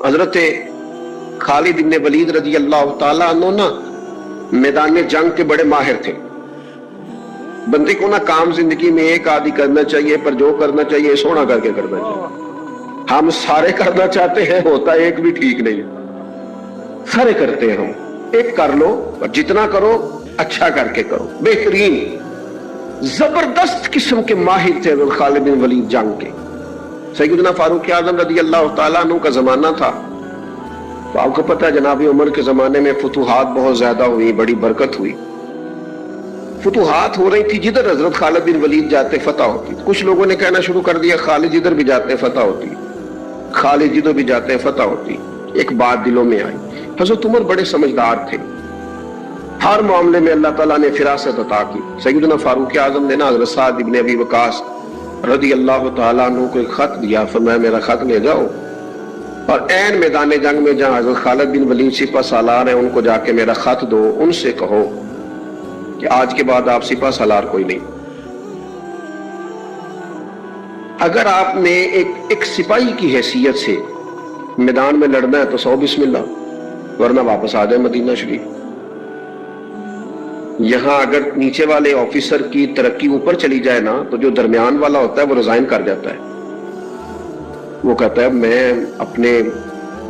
حضرت خالد بن ولید رضی اللہ تعالیٰ عنہ نا میدان جنگ کے بڑے ماہر تھے. بندے کو نا کام زندگی میں ایک آدھی کرنا چاہیے، پر جو کرنا چاہیے سونا کر کے کرنا چاہیے. ہم سارے کرنا چاہتے ہیں، ہوتا ایک بھی ٹھیک نہیں. سارے کرتے ہیں ہم، ایک کر لو اور جتنا کرو اچھا کر کے کرو. بہترین زبردست قسم کے ماہر تھے حضرت خالد بن ولید جنگ کے. سیدنا فاروق اعظم رضی اللہ تعالیٰ عنہ کا زمانہ تھا، تو آپ کو پتہ ہے جناب عمر کے زمانے میں فتوحات بہت زیادہ ہوئی، بڑی برکت ہوئی. فتوحات ہو رہی تھی، جدھر حضرت خالد بن ولید جاتے فتح ہوتی. کچھ لوگوں نے کہنا شروع کر دیا خالد جدھر بھی جاتے فتح ہوتی، خالد جدھر بھی جاتے فتح ہوتی. ایک بات دلوں میں آئی، حضرت عمر بڑے سمجھدار تھے، ہر معاملے میں اللہ تعالیٰ نے فراست عطا کی. سیدنا فاروق اعظم نے نا حضرت سعد بن ابی وقاص رضی اللہ تعالیٰ عنہ کو ایک خط دیا، فرمایا میرا خط لے جاؤ اور عین میدان جنگ میں جہاں حضرت خالد بن ولید سپہ سالار ہیں ان کو جا کے میرا خط دو، ان سے کہو کہ آج کے بعد آپ سپہ سالار کوئی نہیں. اگر آپ نے ایک سپاہی کی حیثیت سے میدان میں لڑنا ہے تو سو بسم اللہ، ورنہ واپس آ جائے مدینہ شریف. یہاں اگر نیچے والے آفیسر کی ترقی اوپر چلی جائے نا تو جو درمیان والا ہوتا ہے وہ ریزائن کر جاتا ہے. وہ کہتا ہے میں اپنے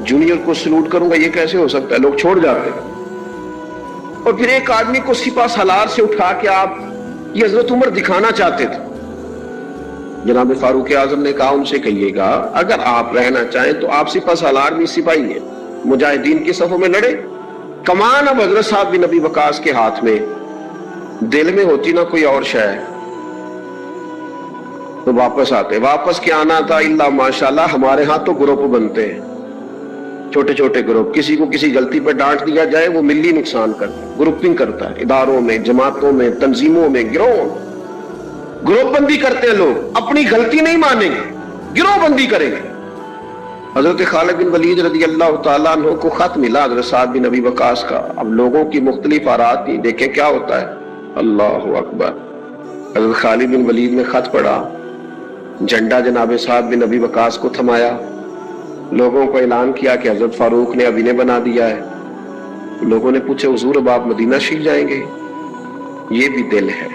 جونیئر کو سلوٹ کروں گا، یہ کیسے ہو سکتا ہے، لوگ چھوڑ جاتے ہیں. اور پھر ایک آدمی کو سپہ سالار سے اٹھا کے آپ یہ حضرت عمر دکھانا چاہتے تھے. جناب فاروق اعظم نے کہا ان سے کہیے گا اگر آپ رہنا چاہیں تو آپ سپہ سالار بھی سپاہی ہیں، مجاہدین کی صفوں میں لڑے. کمان اب حضرت صاحب بن ابی وقاص کے ہاتھ میں، دل میں ہوتی نہ کوئی اور شے تو واپس آتے. واپس کیا آنا تھا، اللہ ماشاءاللہ ہمارے ہاں تو گروپ بنتے ہیں، چھوٹے چھوٹے گروپ. کسی کو کسی غلطی پہ ڈانٹ دیا جائے وہ ملی نقصان کرتا ہے، گروپنگ کرتا ہے، اداروں میں، جماعتوں میں، تنظیموں میں گروپ بندی کرتے ہیں. لوگ اپنی غلطی نہیں مانیں گے، گروہ بندی کریں گے. حضرت خالد بن ولید رضی اللہ تعالیٰ عنہ کو خط ملا حضرت سعد بن ابی وقاص کا. اب لوگوں کی مختلف آرات تھی، دیکھیں کیا ہوتا ہے. اللہ اکبر. حضرت خالد بن ولید نے خط پڑھا، جھنڈا جناب سعد بن ابی وقاص کو تھمایا، لوگوں کو اعلان کیا کہ حضرت فاروق نے اب انہیں بنا دیا ہے. لوگوں نے پوچھا حضور اب آپ مدینہ شریف جائیں گے؟ یہ بھی دل ہے،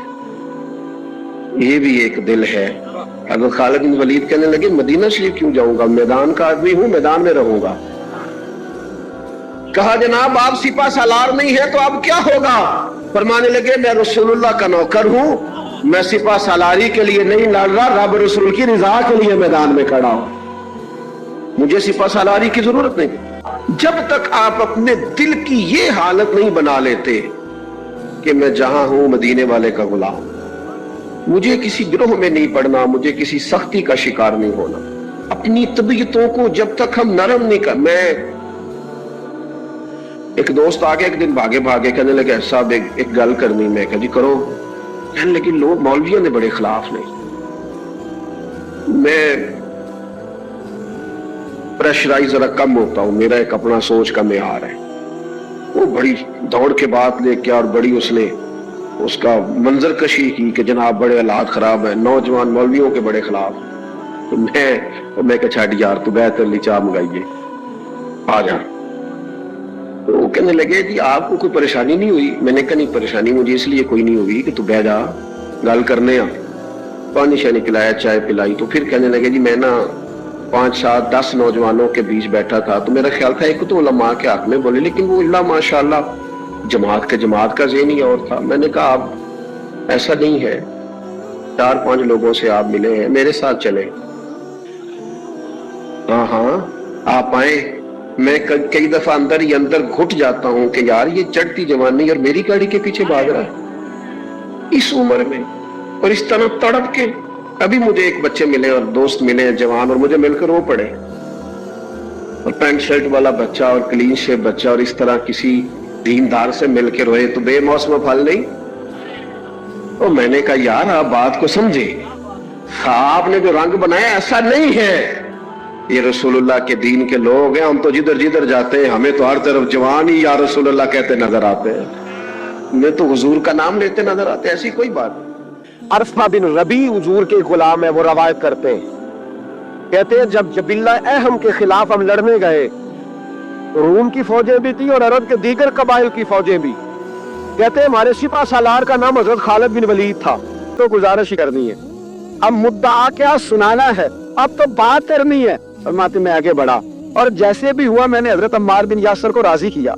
یہ بھی ایک دل ہے. حضرت خالد بن ولید کہنے لگے مدینہ شریف کیوں جاؤں گا، میدان کا آدمی ہوں، میدان میں رہوں گا. کہا جناب آپ سپہ سالار نہیں ہیں تو اب کیا ہوگا؟ فرمانے لگے میں رسول اللہ کا نوکر ہوں، میں سپہ سالاری کے لیے نہیں لڑ رہا، رب رسول کی رضا کے لیے میدان میں کھڑا ہوں، مجھے سپہ سالاری کی ضرورت نہیں. جب تک آپ اپنے دل کی یہ حالت نہیں بنا لیتے کہ میں جہاں ہوں مدینے والے کا غلام ہوں، مجھے کسی گروہ میں نہیں پڑنا، مجھے کسی سختی کا شکار نہیں ہونا، اپنی طبیعتوں کو جب تک ہم نرم نہیں کر. میں ایک دوست آگے ایک دن بھاگے کہنے لگے صاحب ایک گل کرنی. میں کہا جی کرو. کہنے لگے لوگ مولویوں نے بڑے خلاف نے، میں پریشرائز ذرا کم ہوتا ہوں، میرا ایک اپنا سوچ کا معیار ہے. وہ بڑی دوڑ کے بات لے کے اور بڑی اس نے اس کا منظر کشی کی کہ جناب بڑے حالات خراب ہیں، نوجوان مولویوں کے بڑے خلاف. تو میں کہ چھاڑ یار تو بہتر لی چاہ منگائیے آ جا. تو وہ کہنے لگے جی آپ کو کوئی پریشانی نہیں ہوئی؟ میں نے کہا نہیں پریشانی مجھے اس لیے کوئی نہیں ہوئی کہ تو بہ جا گل کرنے. پانی شانی پلایا، چائے پلائی. تو پھر کہنے لگے جی میں نا 5 7 10 نوجوانوں کے بیچ بیٹھا تھا تو میرا خیال تھا ایک تو علماء کے حق میں بولے، لیکن وہ اللہ ماشاءاللہ جماعت کا ذہن ہی اور تھا. میں نے کہا آپ ایسا نہیں ہے، 4 5 لوگوں سے آپ ملے ہیں، میرے ساتھ چلیں. ہاں آپ آئیں. میں کئی دفعہ اندر ہی اندر گھٹ جاتا ہوں کہ یار یہ چڑھتی جوانی اور میری گاڑی کے پیچھے بھاگ رہا ہے اس عمر میں اور اس طرح تڑپ کے. ابھی مجھے ایک بچے ملے اور دوست ملے جوان، اور مجھے مل کر وہ پڑے، اور پینٹ شرٹ والا بچہ اور کلین شیپ بچہ اور اس طرح کسی دیندار سے مل کے روئے تو بے موسم پھل نہیں. اور میں نے کہا یار آپ بات کو سمجھے، آپ نے جو رنگ بنایا ایسا نہیں ہے، یہ رسول اللہ کے دین کے لوگ ہیں. ہم تو جدھر جاتے ہیں ہمیں تو ہر طرف جوان ہی یا رسول اللہ کہتے نظر آتے ہیں، ہمیں تو حضور کا نام لیتے نظر آتے. ایسی کوئی بات نہیں. عرفہ بن ربیع حضور کے غلام ہے، وہ روایت کرتے ہیں، کہتے ہیں جب جبلہ اہم کے خلاف ہم لڑنے گئے روم کی فوجیں بھی تھی اور عرب کے دیگر قبائل کی فوجیں بھی. کہتے ہیں ہمارے سپہ سالار کا نام حضرت خالد بن ولید تھا. تو گزارش کرنی ہے, اب مدعا کیا سنانا ہے, اب تو بات کرنی ہے. فرماتے میں آگے بڑھا اور جیسے بھی ہوا میں نے حضرت عمار بن یاسر کو راضی کیا.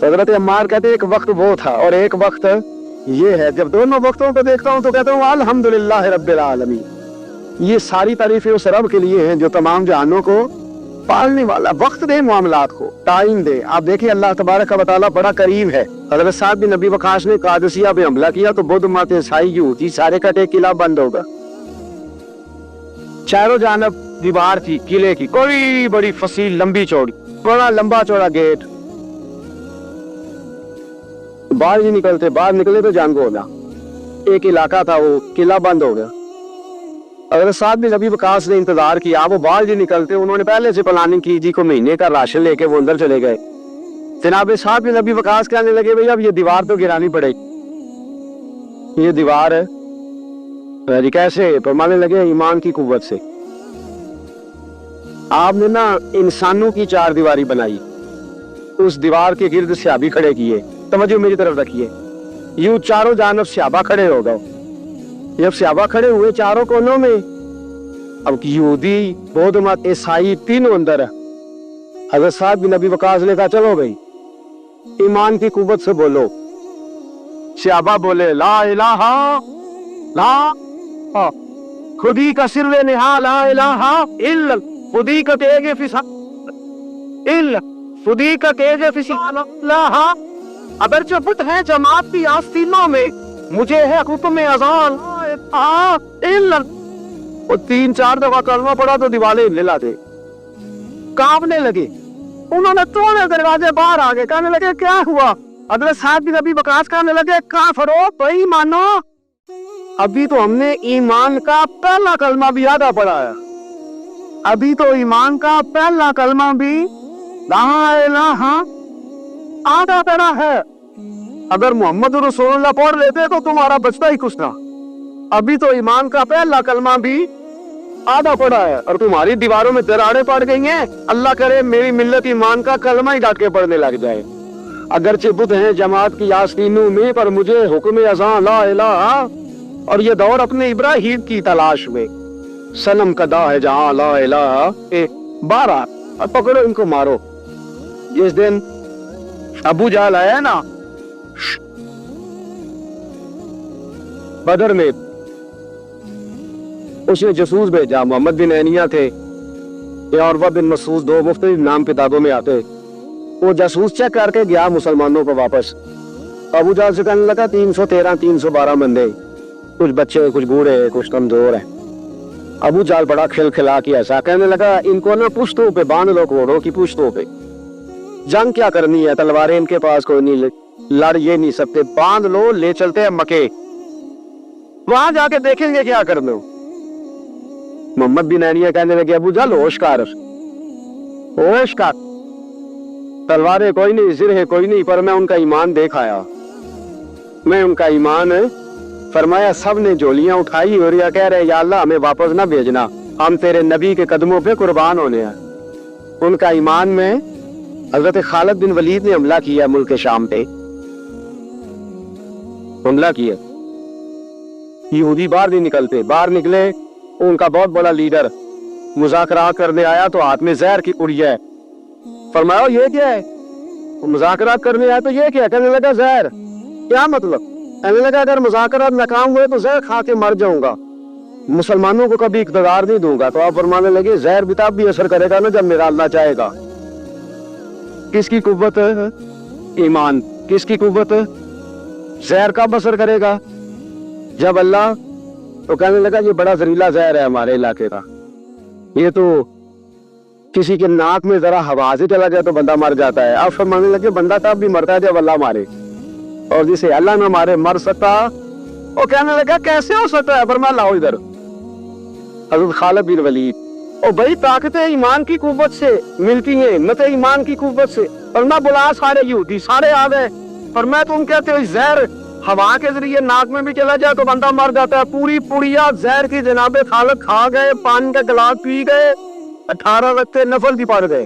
حضرت عمار کہتے ایک وقت وہ تھا اور ایک وقت یہ ہے. جب دونوں وقتوں کو دیکھتا ہوں تو کہتا ہوں الحمدللہ رب العالمین. یہ ساری تعریفیں اس رب کے لیے ہیں جو تمام جہانوں کو پالنے والا. وقت دے معاملات کو, ٹائم دے. آپ دیکھیں اللہ تبارک و تعالیٰ بڑا قریب ہے. حضرت صاحب بن نبی وقاص نے قادسیہ پہ حملہ کیا تو بدھ مت عیسائی یہودی سارے کا ایک قلعہ بند ہوگا. چاروں جانب دیوار تھی قلعے کی, کوئی بڑی فصیل لمبی چوڑی, بڑا لمبا چوڑا گیٹ. باہر ہی نکلتے, باہر نکلے تو جان کو ہوگا. ایک علاقہ تھا وہ قلعہ بند ہو گیا. حضرت صاحب بن نبی وقاص نے انتظار کیا, وہ باہر ہی نکلتے. انہوں نے پہلے سے پلاننگ کی جی کو مہینے کا راشن لے کے وہ اندر چلے گئے. جناب صاحب بن نبی وقاص کہنے لگے بھئی اب یہ دیوار تو گرانی پڑے گی. یہ دیوار ہے کیسے؟ فرمانے لگے ایمان کی قوت سے. آپ نے نا انسانوں کی چار دیواری بنائی, اس دیوار کے گرد صحابی کھڑے کیے. توجہ میری طرف رکھیے, یوں چاروں جانب صحابہ کھڑے ہو گئے. جب صحابہ کھڑے ہوئے چاروں کونوں میں, اب یہودی بودھ مت عیسائی تینوں اندر ہے. حضرت صاحب بن نبی وقاص نے کہا چلو بھائی ایمان کی قوت سے بولو. صحابہ بولے لا الہ لا خودی کا سر نہا لا الہ الا خودی کا تیج فسا الا خودی کا تیج فسا اللہ. اگر جو بت ہے جماعت کی آستینوں میں, مجھے ہے حکم اذان الا. وہ 3-4 دفعہ کلمہ پڑھا تو دیوالے ہلنے لگے, کانپنے لگے. انہوں نے توڑے دروازے باہر آگے, کہنے لگے کیا ہوا؟ حضرت صاحب بن نبی وقاص کہنے لگے کافرو بھائی مانو, ابھی تو ہم نے ایمان کا پہلا کلمہ بھی آدھا پڑھا ہے. ابھی تو ایمان کا پہلا کلمہ بھی لا الہ آدھا پڑھا ہے. اگر محمد رسول اللہ پڑھ لیتے تو تمہارا بچتا ہی کچھ نہ. ابھی تو ایمان کا پہلا کلمہ بھی آدھا پڑھا ہے اور تمہاری دیواروں میں دراڑیں پڑ گئی ہیں. اللہ کرے میری ملت ایمان کا کلمہ ہی ڈانٹ کے پڑھنے لگ جائے. اگرچہ بت ہیں جماعت کی آستینوں میں, پر مجھے حکم اذان لا الہ. اور یہ دور اپنے ابراہیم کی تلاش میں, صنم کدا ہے جہاں لا الہ. 12 اور پکڑو ان کو مارو. جس دن ابو جہل آیا نا بدر میں, اس نے جاسوس بھیجا. محمد بن عینیہ تھے یا عروہ بن مسعود, 2 مختلف نام کتابوں میں آتے. وہ جاسوس چیک کر کے گیا مسلمانوں کو واپس. ابو جہل سے کہنے لگا 313 312 بندے, کچھ بچے کچھ بوڑھے کچھ کمزور ہیں. ابو جہل بڑا کھلکھلا کے ایسا کہنے لگا ان کو نا پشتوں پہ باندھ لو, گھوڑوں کی پشتوں پہ. جنگ کیا کرنی ہے, تلواریں ان کے پاس کوئی نہیں, لڑ یہ نہیں سکتے, باندھ لو لے چلتے ہیں مکے, وہاں جا کے دیکھیں گے کیا کرنا. محمد بن عینیہ کہنے لگے ابو جہل ہوش کر, ہوش کر, تلواریں کوئی نہیں, زرہیں کوئی نہیں, پر میں ان کا ایمان دیکھ آیا. میں ان کا ایمان فرمایا. سب نے جولیاں اٹھائی اور یہ کہہ رہے یا اللہ ہمیں واپس نہ بھیجنا, ہم تیرے نبی کے قدموں پہ قربان ہونے ہیں. ان کا ایمان میں حضرت خالد بن ولید نے حملہ کیا ملک شام پہ, حملہ کیا. یہودی باہر نہیں نکلتے, باہر نکلے. ان کا بہت بڑا لیڈر مذاکرات کرنے آیا تو ہاتھ میں زہر کی پڑیا ہے. فرمایا یہ کیا ہے؟ مذاکرات کرنے آیا تو یہ کیا؟ کہنے لگا زہر. کیا مطلب؟ کہنے لگا اگر مذاکرات ناکام ہوئے تو زہر کھا کے مر جاؤں گا, مسلمانوں کو کبھی اقتدار نہیں دوں گا. تو آپ فرمانے لگے زہر بھی تب بھی اثر کرے گا نا جب میرا اللہ چاہے گا. کس کی قوت ہے؟ ایمان. کس کی قوت ہے؟ زہر کب اثر کرے گا؟ جب اللہ. تو کہنے لگا یہ بڑا زہریلا زہر ہے ہمارے علاقے کا, یہ تو کسی کے ناک میں ذرا ہوا سے چلا جائے تو بندہ مر جاتا ہے. آپ فرمانے لگے بندہ تب بھی مرتا ہے جب اللہ مارے, اور جسے اللہ نہ مارے مر سکتا. وہ کہنے لگا کیسے ہو سکتا ہے؟ فرمایا لاؤ ادھر. حضرت خالد بن ولید. اور بھائی طاقتیں ایمان کی قوت سے ملتی ہیں, نت ایمان کی قوت سے. اور میں بلا سارے یہودی سارے آ گئے. اور میں تم کہتے ہو زہر ہوا کے ذریعے ناک میں بھی چلا جائے تو بندہ مر جاتا ہے. پوری پڑیا زہر کی جناب خالد کھا گئے, پانی کا گلاس پی گئے, 18 رکعتیں نفل بھی پڑھ گئے.